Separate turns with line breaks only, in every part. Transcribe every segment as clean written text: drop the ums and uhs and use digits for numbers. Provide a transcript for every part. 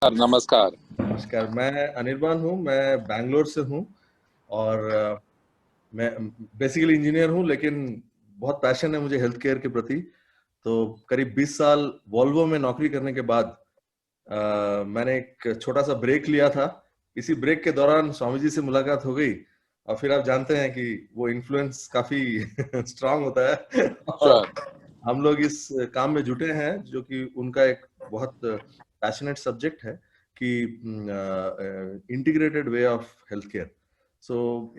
नमस्कार।
नमस्कार। मैं अनिर्बान हूँ। मैं बैंगलोर से हूँ और मैं बेसिकली इंजीनियर हूँ, लेकिन बहुत पैशन है मुझे हेल्थ केयर के प्रति। तो करीब 20 साल वॉल्वो में नौकरी करने के बाद मैंने एक छोटा सा ब्रेक लिया था। इसी ब्रेक के दौरान स्वामी जी से मुलाकात हो गई और फिर आप जानते हैं कि वो इन्फ्लुएंस काफी स्ट्रांग होता है और हम लोग इस काम में जुटे हैं, जो कि उनका एक बहुत पैशनेट सब्जेक्ट है कि integrated way of health care. So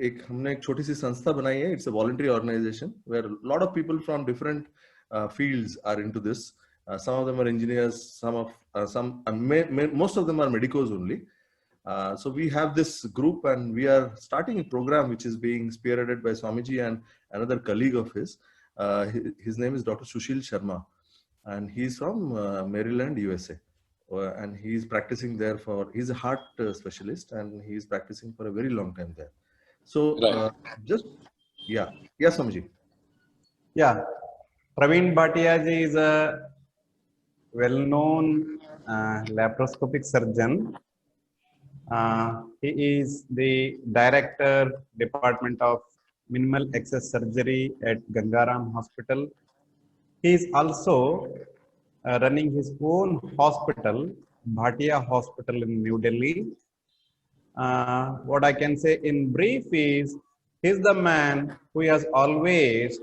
एक हमने एक छोटी सी संस्था बनाई है। It's a voluntary organisation where lot of people from different fields are into this. Some of them are engineers, most of them are medicos only. So we have this group and we are starting a program which is being spearheaded by Swamiji and another colleague of his. His name is Dr. Sushil Sharma, and he's from Maryland, USA. And he's practicing there he's a heart specialist, and he's practicing for a very long time there. So just, yeah. Yes, Swamiji.
Yeah, Praveen Bhatia ji is a well-known laparoscopic surgeon. He is the director, Department of Minimal Access Surgery at Gangaram Hospital. He is also running his own hospital, Bhatia Hospital in New Delhi. What I can say in brief is, he's the man who has always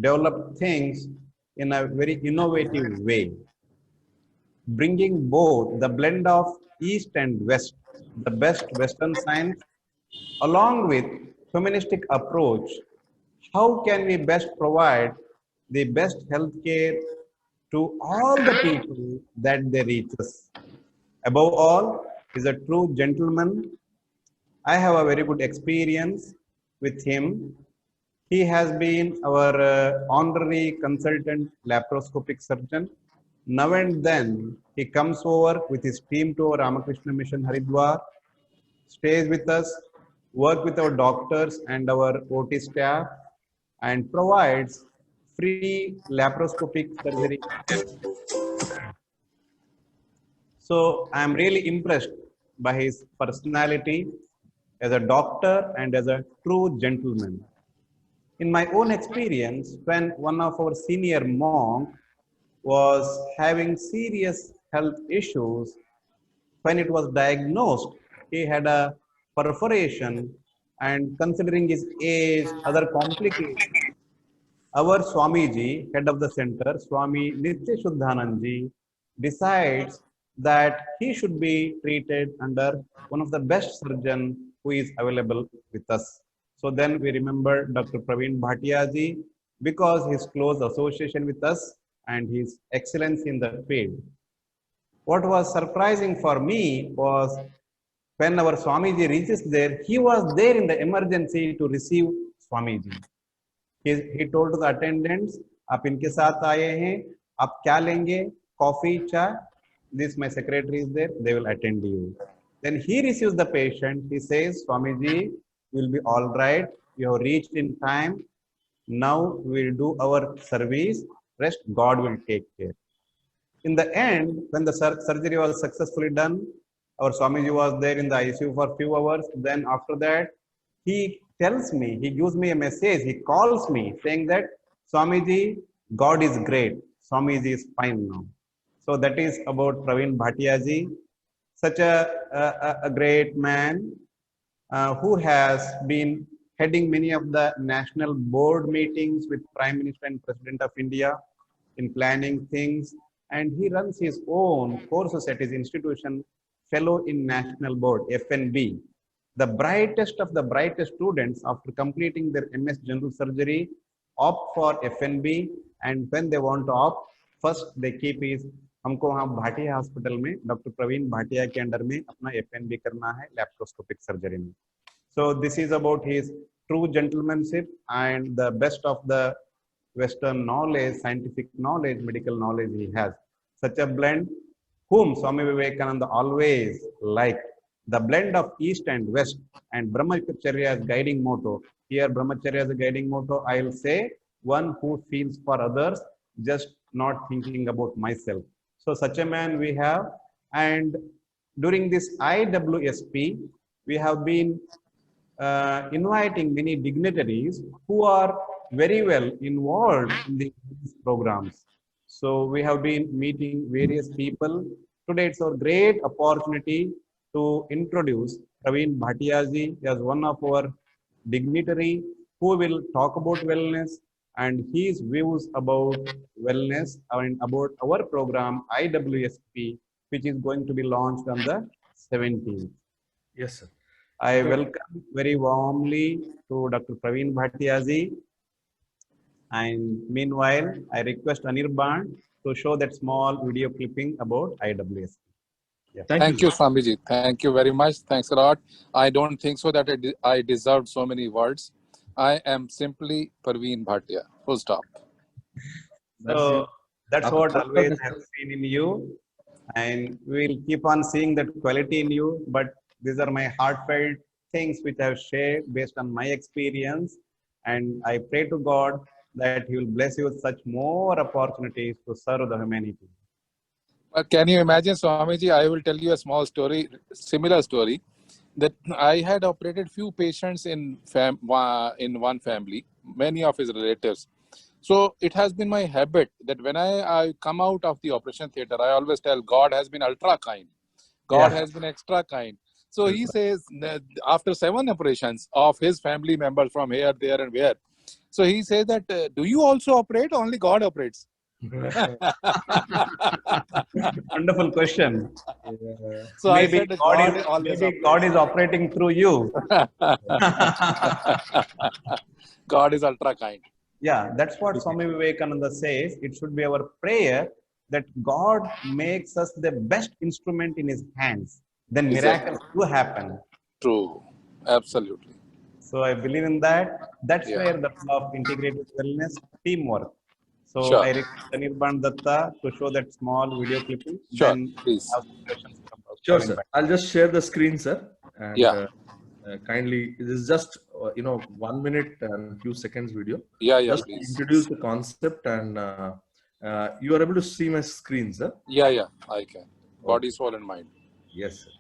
developed things in a very innovative way, bringing both the blend of East and West, the best Western science, along with humanistic approach. How can we best provide the best healthcare to all the people that they reach us? Above all, he's a true gentleman. I have a very good experience with him. He has been our honorary consultant laparoscopic surgeon. Now and then he comes over with his team to our Ramakrishna Mission Haridwar, stays with us, work with our doctors and our OT staff, and provides free laparoscopic surgery. So I am really impressed by his personality as a doctor and as a true gentleman. In my own experience, when one of our senior monk was having serious health issues, when it was diagnosed, he had a perforation, and considering his age, other complications, our Swamiji, head of the center, Swami Nitya Shuddhanandji, decides that he should be treated under one of the best surgeon who is available with us. So then we remember Dr. Praveen Bhatia ji, because his close association with us and his excellence in the field. What was surprising for me was when our Swamiji reaches there, he was there in the emergency to receive Swamiji. He told to the attendants, आप इनके साथ आए हैं, आप क्या लेंगे? Coffee, cha? This my secretary is there, they will attend you. Then he receives the patient. He says, Swamiji, you will be all right. You have reached in time. Now we will do our service. Rest God will take care. In the end, when the surgery was successfully done, our Swamiji was there in the ICU for a few hours. Then after that, he tells me, he gives me a message, he calls me saying that, Swamiji, God is great. Swamiji is fine now. So that is about Praveen Bhatia ji, such a great man who has been heading many of the national board meetings with Prime Minister and President of India in planning things. And he runs his own courses at his institution, Fellow in National Board, FNB. The brightest of the brightest students, after completing their MS General Surgery, opt for FNB, and when they want to opt, first they keep his, हमको वहाँ Bhatia hospital में doctor Praveen Bhatia के under में अपना FNB करना है laparoscopic surgery में. So this is about his true gentlemanship and the best of the Western knowledge, scientific knowledge, medical knowledge he has. Such a blend, whom Swami Vivekananda always liked. The blend of East and West, and Brahmacharya as guiding motto. Here Brahmacharya as a guiding motto, I will say, one who feels for others, just not thinking about myself. So such a man we have, and during this IWSP, we have been inviting many dignitaries who are very well involved in these programs. So we have been meeting various people. Today it's a great opportunity to introduce Praveen Bhatiaji as one of our dignitary who will talk about wellness and his views about wellness and about our program IWSP, which is going to be launched on the 17th.
Yes, sir.
I welcome very warmly to Dr. Praveen Bhatiaji. And meanwhile, I request Anirban to show that small video clipping about IWSP. Yeah.
Thank you, Swamiji. Thank you very much. Thanks a lot. I don't think so that I deserved so many words. I am simply Praveen Bhatia. Full stop.
So that's what always have seen in you. And we'll keep on seeing that quality in you. But these are my heartfelt things which I have shared based on my experience. And I pray to God that He will bless you with such more opportunities to serve the humanity.
Can you imagine, Swamiji? I will tell you a small story, similar story, that I had operated few patients in one family, many of his relatives. So it has been my habit that when I come out of the operation theater, I always tell God has been ultra kind. God has been extra kind. So he says that after 7 operations of his family members from here, there and where. So he says that, do you also operate? Only God operates.
Wonderful question.
So
maybe
I said
God is operating through you.
God is ultra kind.
Yeah, that's what Swami Vivekananda says. It should be our prayer that God makes us the best instrument in His hands. Then miracles do happen.
True. Absolutely.
So I believe in that. That's where the flow of integrated wellness, teamwork. So
Sure.
I request Anirban Datta to show that small video clipping.
Sure,
Then
please.
have some questions from
Sure, sir. I'll just share the screen, sir. And kindly, this is just 1 minute and few seconds video. Just
please.
introduce the concept, and you are able to see my screen, sir.
Yeah, I can. Body, soul, and mind.
Yes, sir.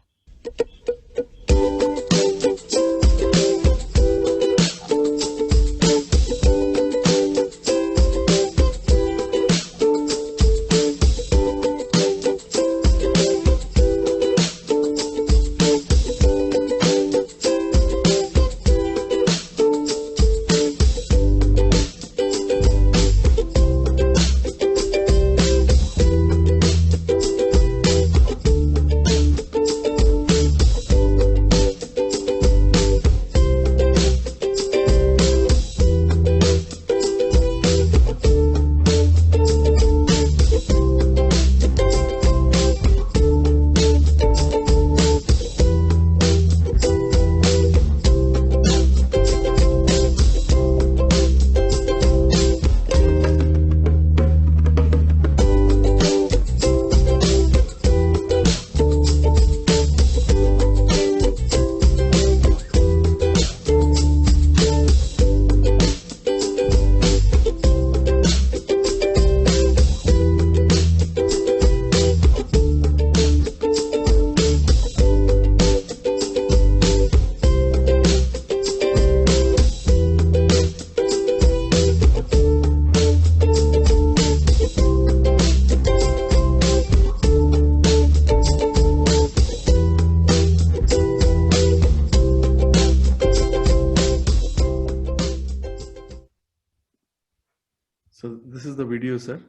So this is the video, sir.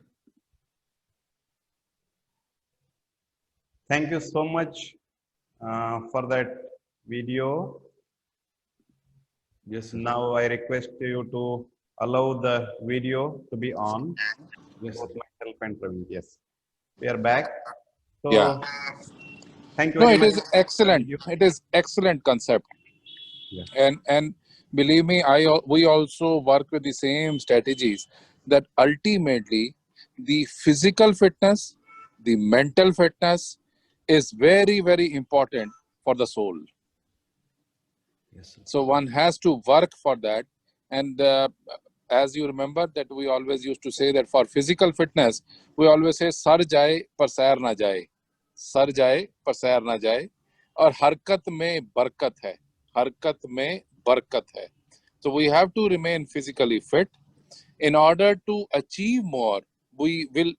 Thank you so much for that video.
Yes, sir.
Now I request you to allow the video to be on.
Yes,
Both myself and Praveen. Yes, we are back. So, thank you
No,
very
it
much.
is excellent. It is excellent concept.
Yeah.
And believe me, we also work with the same strategies, that ultimately the physical fitness, the mental fitness is very, very important for the soul.
Yes, sir.
So one has to work for that. And as you remember that we always used to say that for physical fitness, we always say sar jaye par sair na jaye. Sir जाए पर सैर ना जाए, और हरकत में बरकत है, हरकत में बरकत है. So we have to remain physically fit. In order to achieve more, we will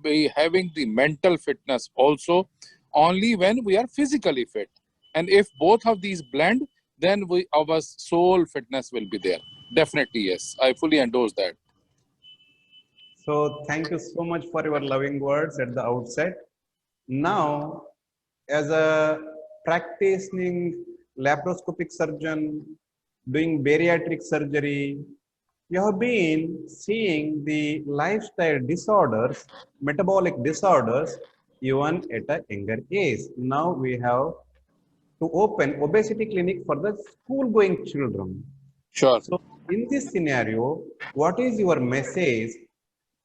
be having the mental fitness also only when we are physically fit. And if both of these blend, then our soul fitness will be there. Definitely, yes. I fully endorse that.
So thank you so much for your loving words at the outset. Now, as a practicing laparoscopic surgeon doing bariatric surgery, you have been seeing the lifestyle disorders, metabolic disorders, even at a younger age. Now we have to open obesity clinic for the school going children.
Sure.
So in this scenario, what is your message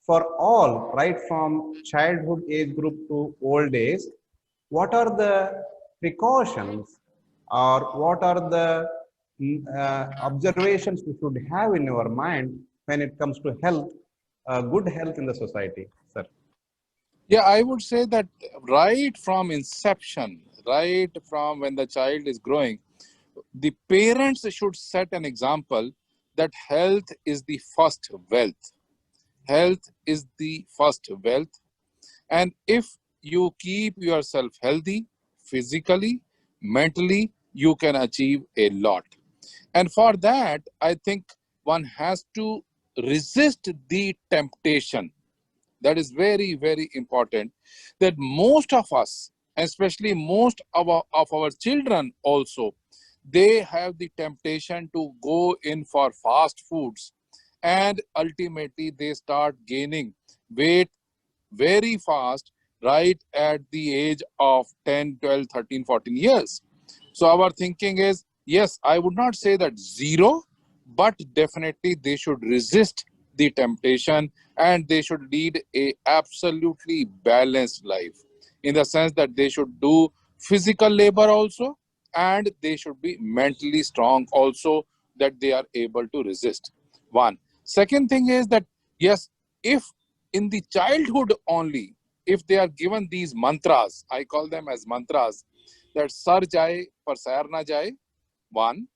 for all, right from childhood age group to old age? What are the precautions or what are the observations we should have in our mind when it comes to health, good health in the society, sir?
Yeah, I would say that right from inception, right from when the child is growing, the parents should set an example that health is the first wealth. Health is the first wealth. And if you keep yourself healthy physically, mentally, you can achieve a lot. And for that, I think one has to resist the temptation. That is very, very important. That most of us, especially most of our children also, they have the temptation to go in for fast foods, and ultimately they start gaining weight very fast right at the age of 10, 12, 13, 14 years. So our thinking is, yes, I would not say that zero, but definitely they should resist the temptation and they should lead a absolutely balanced life, in the sense that they should do physical labor also, and they should be mentally strong also, that they are able to resist. One. Second thing is that, yes, if in the childhood only, if they are given these mantras, I call them as mantras, that sar jaye par sair na jaye, one.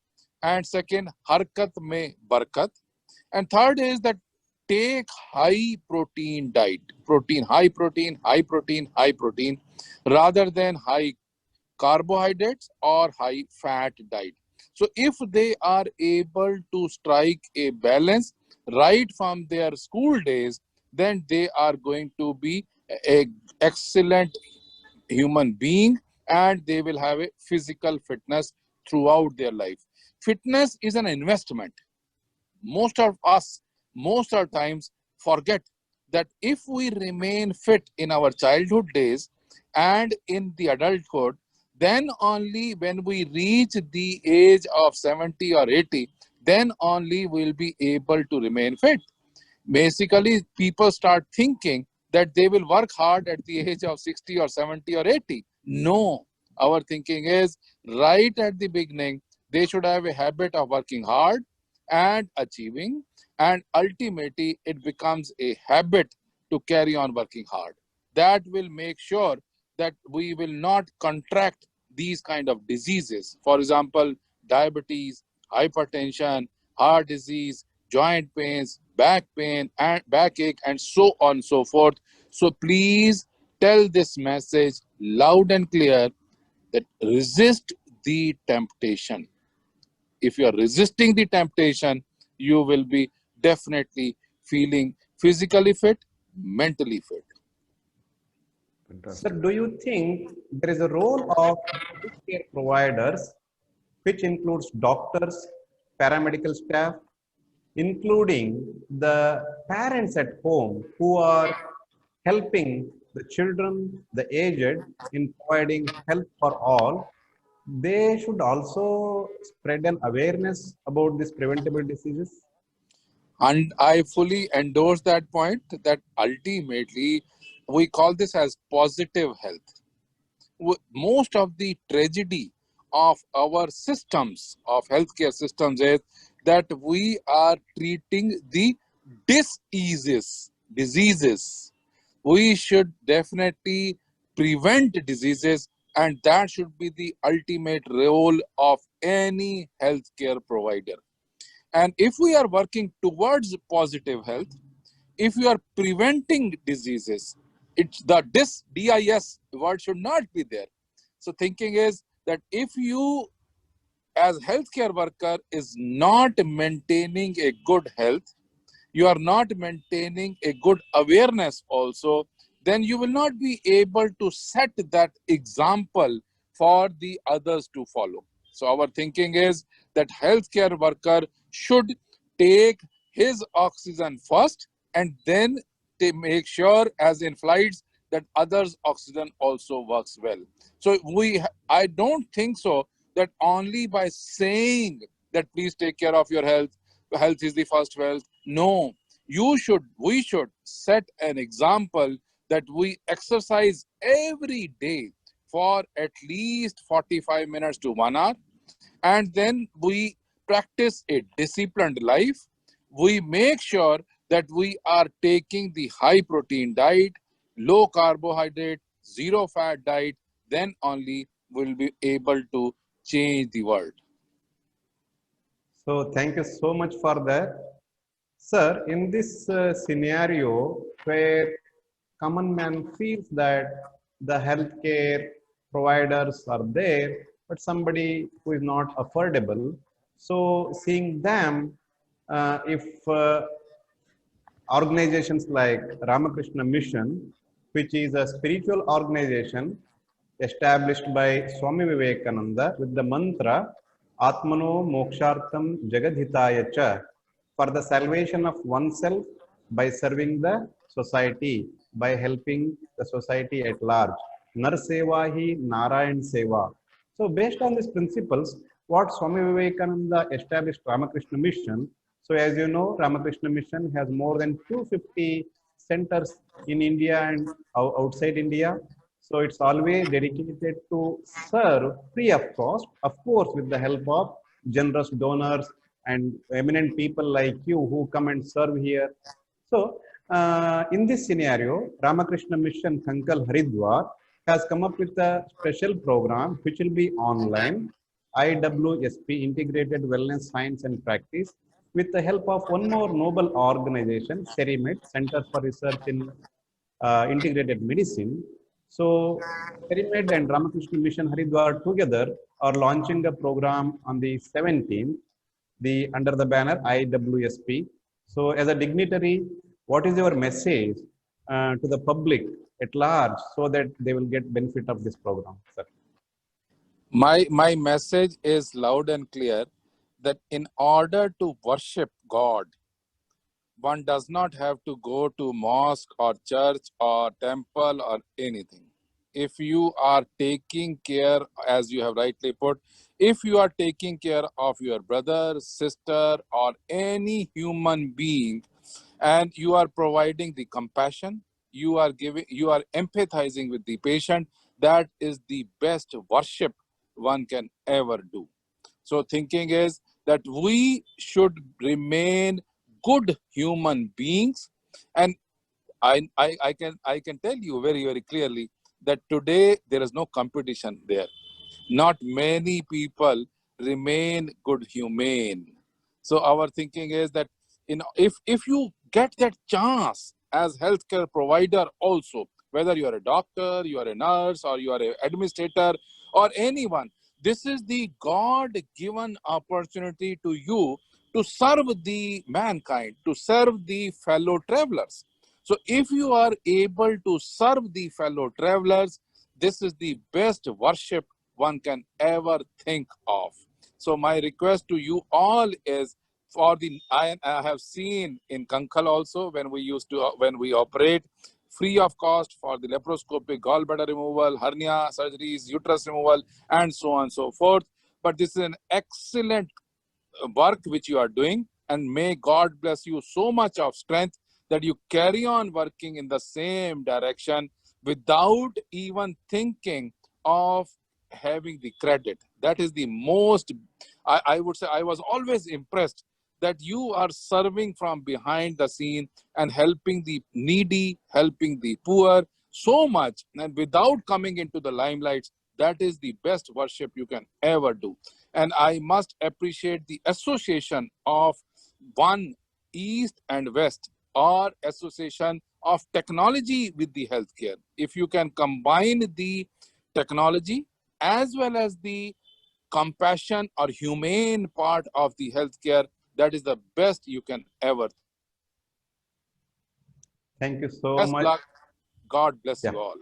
And second, harkat mein barkat. And third is that take high protein diet, protein, high protein, high protein, high protein, rather than high carbohydrates or high fat diet. So if they are able to strike a balance right from their school days, then they are going to be a excellent human being, and they will have a physical fitness throughout their life. Fitness is an investment. Most of us, most of times, forget that if we remain fit in our childhood days and in the adulthood, then only when we reach the age of 70 or 80, then only we'll be able to remain fit. Basically, people start thinking that they will work hard at the age of 60 or 70 or 80. No, our thinking is right at the beginning, they should have a habit of working hard and achieving, and ultimately it becomes a habit to carry on working hard. That will make sure that we will not contract these kind of diseases. For example, diabetes, hypertension, heart disease, joint pains, back pain, and backache, and so on and so forth. So please tell this message loud and clear, that resist the temptation. If you are resisting the temptation, you will be definitely feeling physically fit, mentally fit.
Sir,
Fantastic.
do you think there is a role of healthcare providers, which includes doctors, paramedical staff, including the parents at home who are helping the children, the aged, in providing health for all? They should also spread an awareness about these preventable diseases.
And I fully endorse that point, that ultimately we call this as positive health. Most of the tragedy of our systems, of healthcare systems, is that we are treating the diseases. We should definitely prevent diseases, and that should be the ultimate role of any healthcare provider. And if we are working towards positive health, if you are preventing diseases, it's the DIS word should not be there. So thinking is that if you as healthcare worker is not maintaining a good health, you are not maintaining a good awareness also, then you will not be able to set that example for the others to follow. So our thinking is that healthcare worker should take his oxygen first and then they make sure as in flights that others oxygen also works well. So I don't think so that only by saying that please take care of your health, health is the first wealth. No, we should set an example that we exercise every day for at least 45 minutes to 1 hour, and then we practice a disciplined life. We make sure that we are taking the high protein diet, low carbohydrate, zero fat diet, then only we'll be able to change the world.
So thank you so much for that. Sir, in this scenario where common man feels that the healthcare providers are there, but somebody who is not affordable, so seeing them, if organizations like Ramakrishna Mission, which is a spiritual organization established by Swami Vivekananda with the mantra Atmano Mokshartham Jagadhitaya Cha, for the salvation of oneself by serving the society, by helping the society at large. Nar Seva hi Narayan Seva. So based on these principles, what Swami Vivekananda established Ramakrishna Mission. So as you know, Ramakrishna Mission has more than 250 centers in India and outside India. So it's always dedicated to serve free of course, with the help of generous donors and eminent people like you who come and serve here. So in this scenario, Ramakrishna Mission Thankal Haridwar has come up with a special program which will be online, IWSP, Integrated Wellness Science and Practice, with the help of one more noble organization, CERIMED, Center for Research in Integrated Medicine. So CERIMED and Ramakrishna Mission Haridwar together are launching a program on the 17th, under the banner IWSP. So as a dignitary, what is your message to the public at large so that they will get benefit of this program, sir?
My message is loud and clear that in order to worship God, one does not have to go to mosque or church or temple or anything. If you are taking care, as you have rightly put, if you are taking care of your brother, sister, or any human being, and you are providing the compassion, you are empathizing with the patient, that is the best worship one can ever do. So thinking is that we should remain good human beings, and I can tell you very, very clearly that today there is no competition there. Not many people remain good humane. So our thinking is that if you get that chance as healthcare provider also, whether you are a doctor, you are a nurse, or you are an administrator, or anyone, this is the God-given opportunity to you to serve the mankind, to serve the fellow travelers. So if you are able to serve the fellow travelers, this is the best worship one can ever think of. So my request to you all is I have seen in Kankal also when we operate free of cost for the laparoscopic gallbladder removal, hernia surgeries, uterus removal, and so on and so forth. But this is an excellent work which you are doing, and may God bless you so much of strength that you carry on working in the same direction without even thinking of having the credit. That is the most, I would say, I was always impressed that you are serving from behind the scene and helping the needy, helping the poor. so much, and without coming into the limelight, that is the best worship you can ever do. And I must appreciate the association of one East and West, or association of technology with the healthcare. If you can combine the technology as well as the compassion or humane part of the healthcare, that is the best you can ever.
Thank you so
Best
much.
luck. God bless
Yeah.
you all.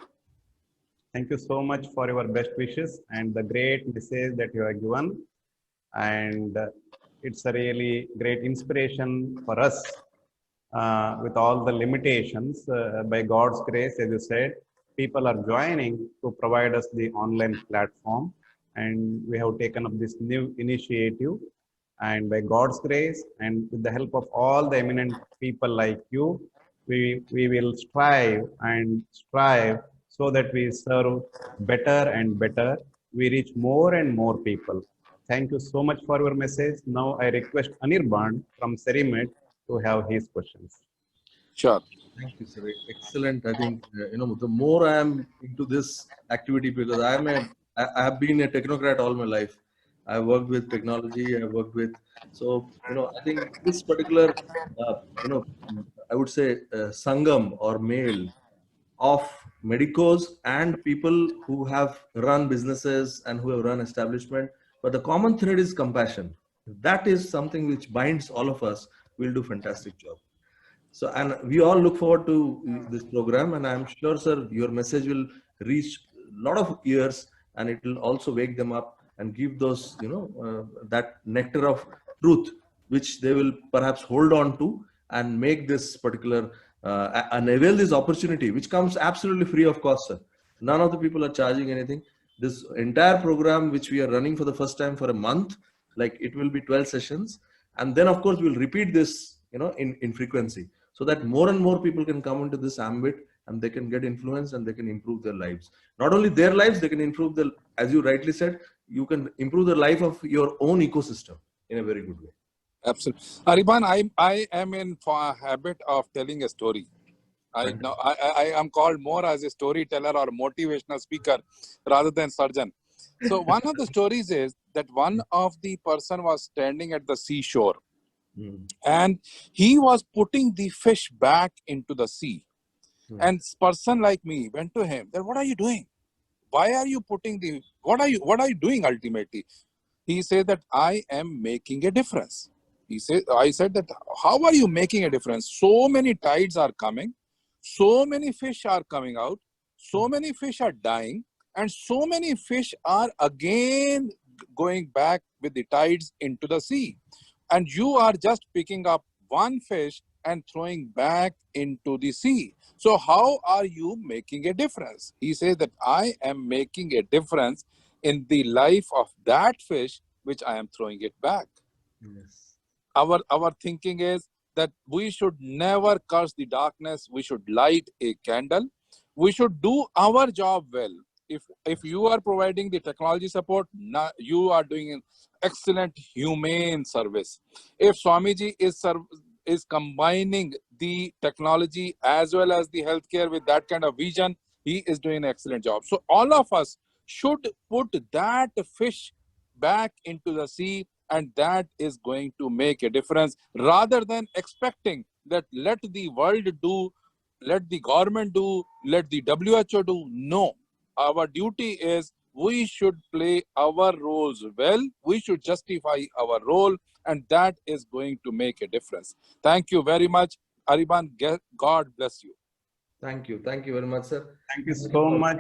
Thank you so much for your best wishes and the great message that you have given. And it's a really great inspiration for us with all the limitations. By God's grace, as you said, people are joining to provide us the online platform. And we have taken up this new initiative. And by God's grace and with the help of all the eminent people like you, we will strive so that we serve better and better. We reach more and more people. Thank you so much for your message. Now I request Anirban from Cerimed to have his questions.
Sure.
Thank you, sir. Excellent. I think the more I am into this activity, because I have been a technocrat all my life. I worked with technology. I worked with, so I think this particular I would say sangam or male of medicos and people who have run businesses and who have run establishment, but the common thread is compassion. That is something which binds all of us. We'll do fantastic job. So, and we all look forward to this program, and I'm sure, sir, your message will reach a lot of ears, and it will also wake them up and give those, that nectar of truth, which they will perhaps hold on to and make this particular and avail this opportunity, which comes absolutely free of cost, sir. None of the people are charging anything. This entire program, which we are running for the first time for a month, like it will be 12 sessions, and then of course we'll repeat this, in frequency, so that more and more people can come into this ambit and they can get influence and they can improve their lives. Not only their lives, they can improve the, as you rightly said, you can improve the life of your own ecosystem in a very good way.
Absolutely. Ariban, I am in for a habit of telling a story. I am called more as a storyteller or motivational speaker rather than surgeon. So one of the stories is that one of the person was standing at the seashore and he was putting the fish back into the sea. And person like me went to him, that what are you doing? Why are you putting the, what are you doing ultimately? He said that I am making a difference. I said that, how are you making a difference? So many tides are coming, so many fish are coming out, so many fish are dying, and so many fish are again going back with the tides into the sea. And you are just picking up one fish and throwing back into the sea. So how are you making a difference? He says that I am making a difference in the life of that fish which I am throwing it back.
Yes.
Our thinking is that we should never curse the darkness. We should light a candle. We should do our job well. If you are providing the technology support, you are doing an excellent humane service. If Swamiji is combining the technology as well as the healthcare with that kind of vision, he is doing an excellent job. So all of us should put that fish back into the sea, and that is going to make a difference, rather than expecting that let the world do, let the government do, let the WHO do. No, our duty is we should play our roles well. We should justify our role, and that is going to make a difference. Thank you very much, Ariban. God bless you.
Thank you. Thank you very much, sir.
Thank you so much,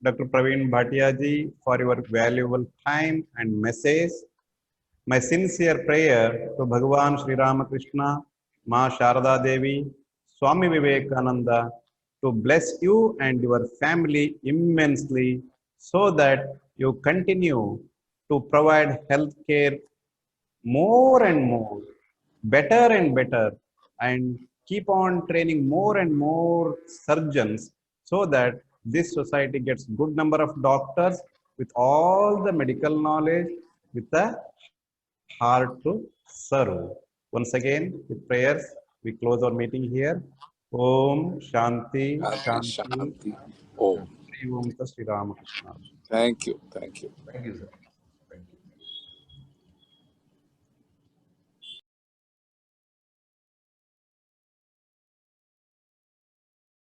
Dr. Praveen Bhatia ji, for your valuable time and message. My sincere prayer to Bhagavan Sri Ramakrishna, Ma Sharada Devi, Swami Vivekananda, to bless you and your family immensely, so that you continue to provide healthcare more and more, better and better, and keep on training more and more surgeons, so that this society gets good number of doctors with all the medical knowledge, with the heart to serve. Once again, with prayers, we close our meeting here. Om Shanti
Shanti,
Shanti.
Shanti. Oh,
Hari Om Tat Sri Ramakrishna.
thank you. Thank you.
Thank you, sir.